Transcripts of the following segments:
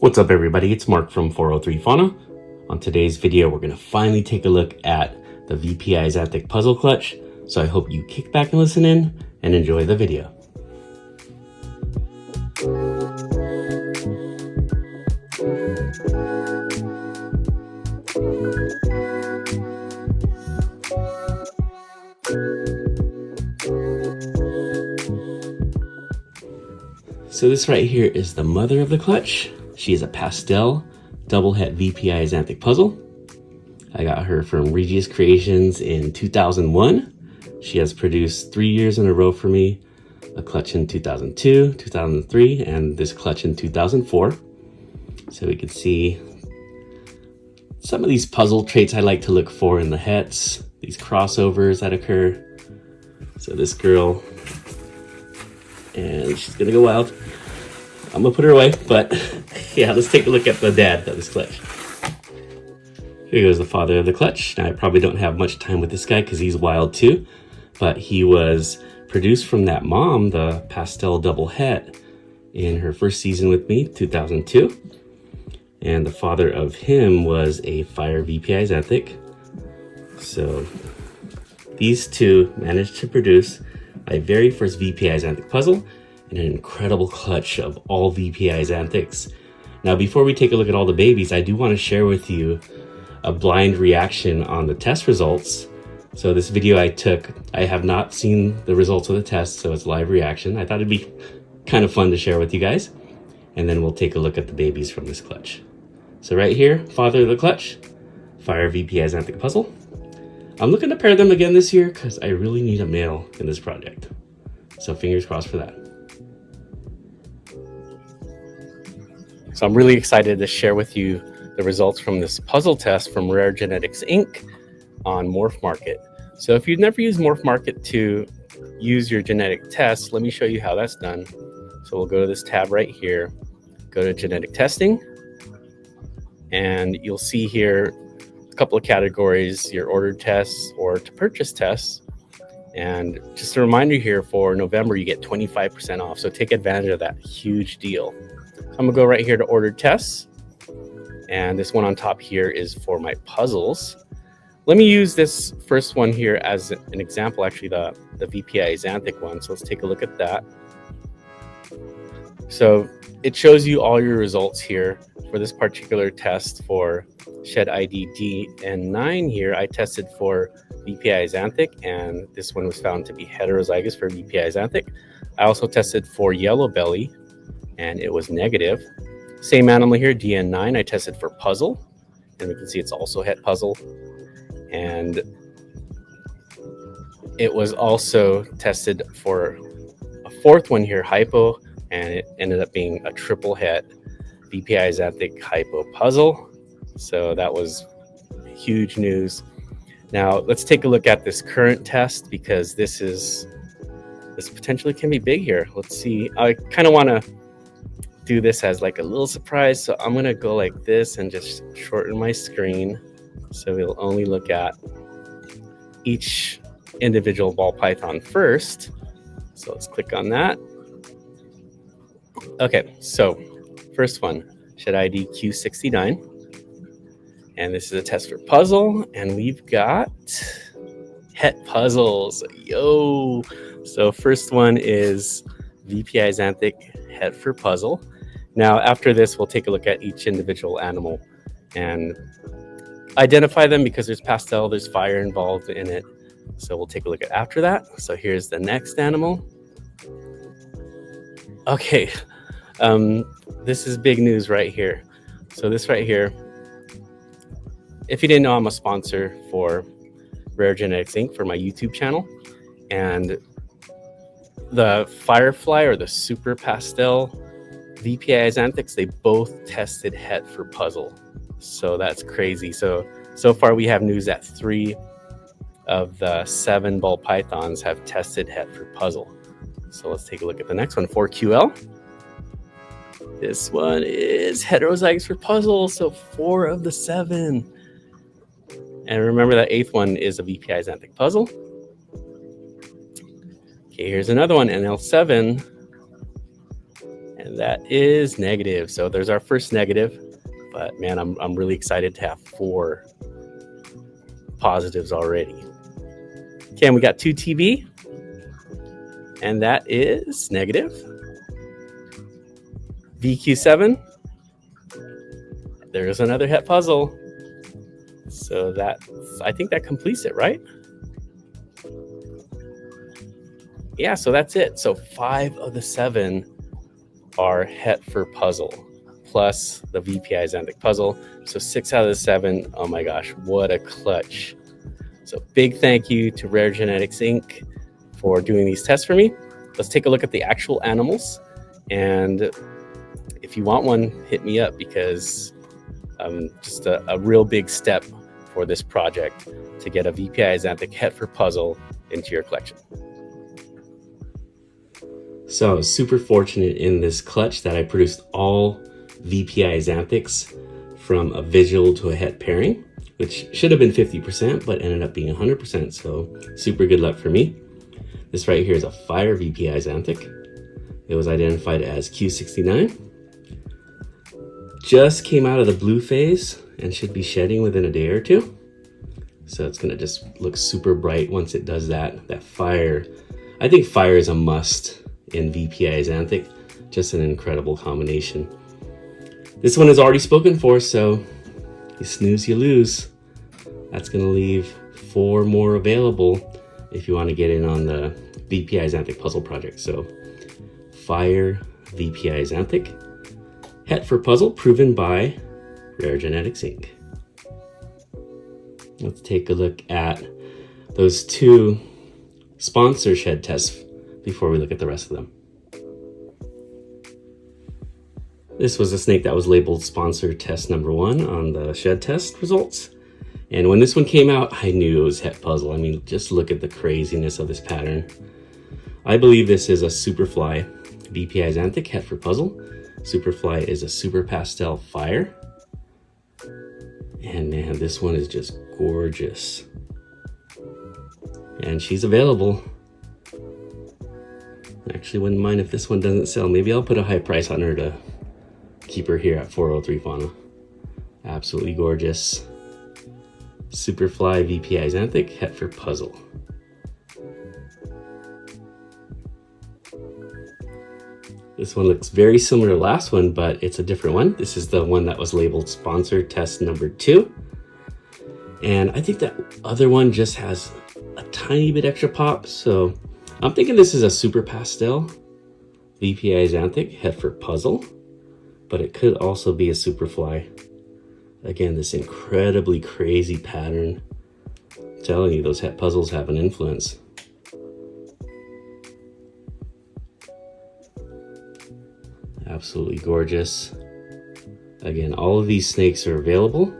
What's up everybody, it's Mark from 403 Fauna. On today's video, we're going to finally take a look at the VPI Axanthic puzzle clutch, so I hope you kick back and listen in and enjoy the video. So this right here is the mother of the clutch. She is a pastel double het VPI Axanthic puzzle. I got her from Regius Creations in 2001. She has produced 3 years in a row for me, a clutch in 2002, 2003, and this clutch in 2004. So we can see some of these puzzle traits I like to look for in the hets, these crossovers that occur. So this girl, and she's gonna go wild. I'm gonna put her away, but yeah, let's take a look at the dad of this clutch. Here goes the father of the clutch. Now I probably don't have much time with this guy because he's wild too, but he was produced from that mom, the pastel double het, in her first season with me, 2002. And the father of him was a Fire VPI Axanthic. So these two managed to produce my very first VPI Axanthic puzzle and an incredible clutch of all VPI Axanthics. Now, before we take a look at all the babies, I do want to share with you a blind reaction on the test results. So this video I took, I have not seen the results of the test, so it's live reaction. I thought it'd be kind of fun to share with you guys. And then we'll take a look at the babies from this clutch. So right here, father of the clutch, Fire VPI Axanthic puzzle. I'm looking to pair them again this year because I really need a male in this project. So fingers crossed for that. So I'm really excited to share with you the results from this puzzle test from Rare Genetics Inc. on Morph Market. So if you've never used Morph Market to use your genetic test, let me show you how that's done. So we'll go to this tab right here, go to genetic testing, and you'll see here a couple of categories, your ordered tests or to purchase tests. And just a reminder here, for November, you get 25% off. So take advantage of that huge deal. So I'm gonna go right here to ordered tests. And this one on top here is for my puzzles. Let me use this first one here as an example, actually the VPI Axanthic one. So let's take a look at that. So it shows you all your results here for this particular test for shed ID DN9 here. I tested for VPI Axanthic, and this one was found to be heterozygous for VPI Axanthic. I also tested for yellow belly, and it was negative. Same animal here, DN9, I tested for puzzle, and we can see it's also het puzzle. And it was also tested for a fourth one here, hypo, and it ended up being a triple het VPI Axanthic hypo puzzle. So that was huge news. Now let's take a look at this current test, because this potentially can be big here. Let's see. I kind of want to do this as like a little surprise, so I'm gonna go like this and just shorten my screen so we'll only look at each individual ball python first. So let's click on that. Okay, so first one, shed ID Q69, and this is a test for puzzle, and we've got het puzzles. Yo! So first one is VPI Axanthic het for puzzle. Now after this, we'll take a look at each individual animal and identify them, because there's pastel, there's fire involved in it. So we'll take a look at after that. So here's the next animal. Okay, this is big news right here. So this right here, if you didn't know, I'm a sponsor for Rare Genetics Inc. for my YouTube channel. And the Firefly or the Super Pastel VPI Axanthics, they both tested het for puzzle. So that's crazy. So far we have news that 3 of the 7 ball pythons have tested het for puzzle. So let's take a look at the next one, 4QL. This one is heterozygous for puzzle. So 4 of the 7. And remember that 8th one is a VPI Axanthic puzzle. Okay, here's another one, NL7. And that is negative. So there's our first negative. But man, I'm really excited to have 4 positives already. Okay, and we got 2 TB. And that is negative. VQ7. There's another het puzzle. So I think that completes it, right? Yeah, so that's it. So 5 of the 7 are het for puzzle, plus the VPI Axanthic puzzle. So 6 out of the 7. Oh my gosh, what a clutch. So big thank you to Rare Genetics Inc. for doing these tests for me. Let's take a look at the actual animals. And if you want one, hit me up, because just a real big step for this project to get a VPI Axanthic het for puzzle into your collection. So I was super fortunate in this clutch that I produced all VPI Axanthics from a visual to a het pairing, which should have been 50%, but ended up being 100%. So super good luck for me. This right here is a Fire VPI Axanthic. It was identified as Q69. Just came out of the blue phase and should be shedding within a day or 2. So it's gonna just look super bright once it does that. That fire, I think fire is a must in VPI Axanthic. Just an incredible combination. This one is already spoken for, so you snooze, you lose. That's gonna leave 4 more available if you want to get in on the VPI Axanthic puzzle project. So Fire VPI Axanthic het for puzzle, proven by Rare Genetics Inc. Let's take a look at those 2 sponsor shed tests before we look at the rest of them. This was a snake that was labeled sponsor test number 1 on the shed test results. And when this one came out, I knew it was het puzzle. I mean, just look at the craziness of this pattern. I believe this is a Superfly VPI Axanthic het for puzzle. Superfly is a super pastel fire. And man, this one is just gorgeous. And she's available. Actually, wouldn't mind if this one doesn't sell. Maybe I'll put a high price on her to keep her here at 403 fauna. Absolutely gorgeous. Superfly VPI Axanthic het for puzzle. This one looks very similar to the last one, but it's a different one. This is the one that was labeled sponsor test number 2. And I think that other one just has a tiny bit extra pop. So I'm thinking this is a super pastel VPI Axanthic het for puzzle, but it could also be a Superfly. Again, this incredibly crazy pattern. I'm telling you, those het puzzles have an influence. Absolutely gorgeous. Again, all of these snakes are available.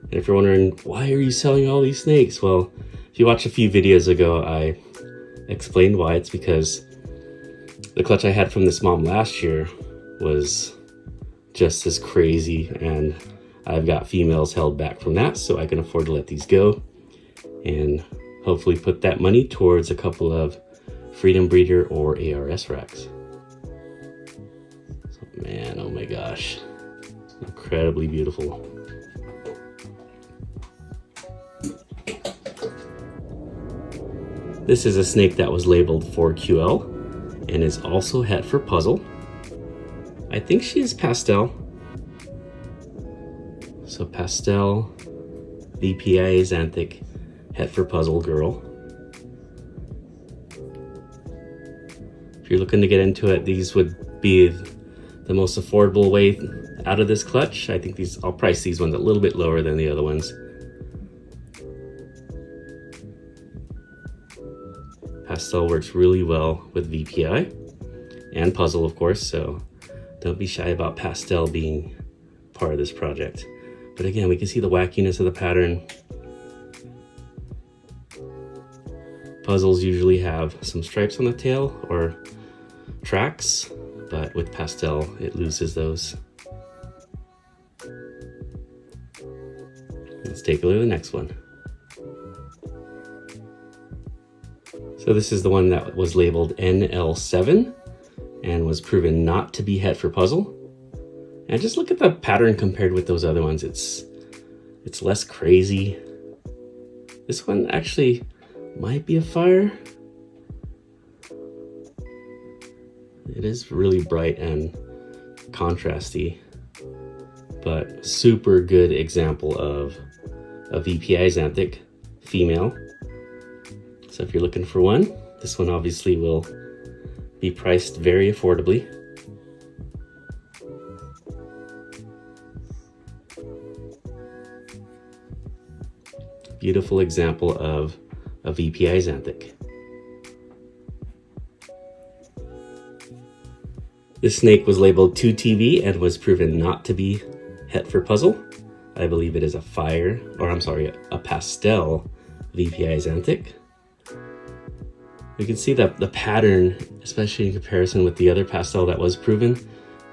And if you're wondering, why are you selling all these snakes? Well, if you watched a few videos ago, I explained why. It's because the clutch I had from this mom last year was just as crazy, and I've got females held back from that, so I can afford to let these go and hopefully put that money towards a couple of Freedom Breeder or ARS racks. So man, oh my gosh, incredibly beautiful. This is a snake that was labeled 4QL and is also het for puzzle. I think she is pastel. So pastel VPI Axanthic het for puzzle girl. If you're looking to get into it, these would be the most affordable way out of this clutch. I think I'll price these ones a little bit lower than the other ones. Pastel works really well with VPI and puzzle, of course, so don't be shy about pastel being part of this project. But again, we can see the wackiness of the pattern. Puzzles usually have some stripes on the tail or tracks, but with pastel, it loses those. Let's take a look at the next one. So this is the one that was labeled NL7, and was proven not to be het for puzzle. And just look at the pattern compared with those other ones. It's less crazy. This one actually might be a fire. It is really bright and contrasty, but super good example of a VPI Axanthic female. So if you're looking for one, this one obviously will be priced very affordably. Beautiful example of a VPI Axanthic. This snake was labeled 2TV and was proven not to be het for puzzle. I believe it is a a pastel VPI Axanthic. You can see that the pattern, especially in comparison with the other pastel that was proven,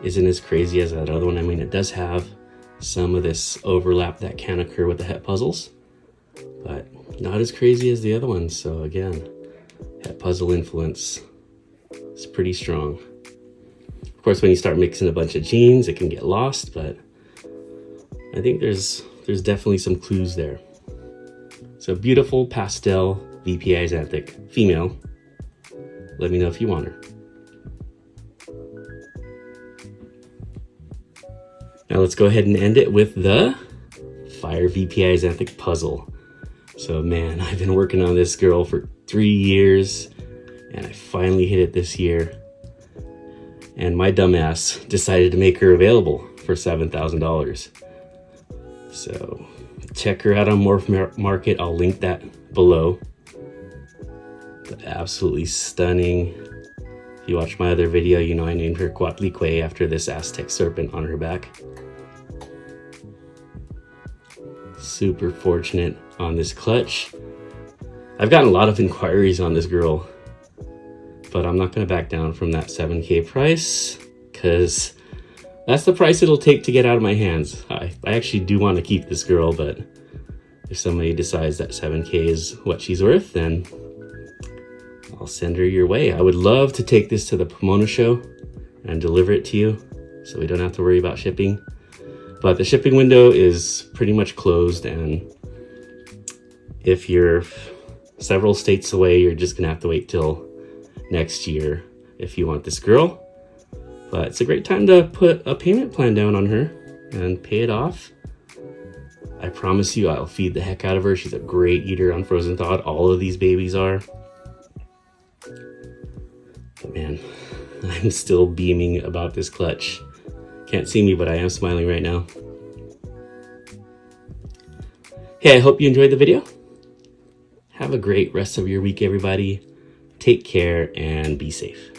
isn't as crazy as that other one. I mean, it does have some of this overlap that can occur with the het puzzles, but not as crazy as the other ones. So again, het puzzle influence is pretty strong. Of course, when you start mixing a bunch of genes, it can get lost, but I think there's definitely some clues there. So beautiful pastel VPI Axanthic female. Let me know if you want her. Now let's go ahead and end it with the Fire VPI Axanthic Puzzle. So man, I've been working on this girl for 3 years and I finally hit it this year. And my dumbass decided to make her available for $7,000. So check her out on Morph Market. I'll link that below. But absolutely stunning. If you watch my other video, you know I named her Coatlicue after this Aztec serpent on her back. Super fortunate on this clutch. I've gotten a lot of inquiries on this girl, but I'm not going to back down from that 7K price because that's the price it'll take to get out of my hands. I actually do want to keep this girl, but if somebody decides that 7K is what she's worth, then I'll send her your way. I would love to take this to the Pomona show and deliver it to you so we don't have to worry about shipping. But the shipping window is pretty much closed, and if you're several states away, you're just gonna have to wait till next year if you want this girl. But it's a great time to put a payment plan down on her and pay it off. I promise you I'll feed the heck out of her. She's a great eater on frozen thawed. All of these babies are. But man, I'm still beaming about this clutch. Can't see me, but I am smiling right now. Hey, I hope you enjoyed the video. Have a great rest of your week, everybody. Take care and be safe.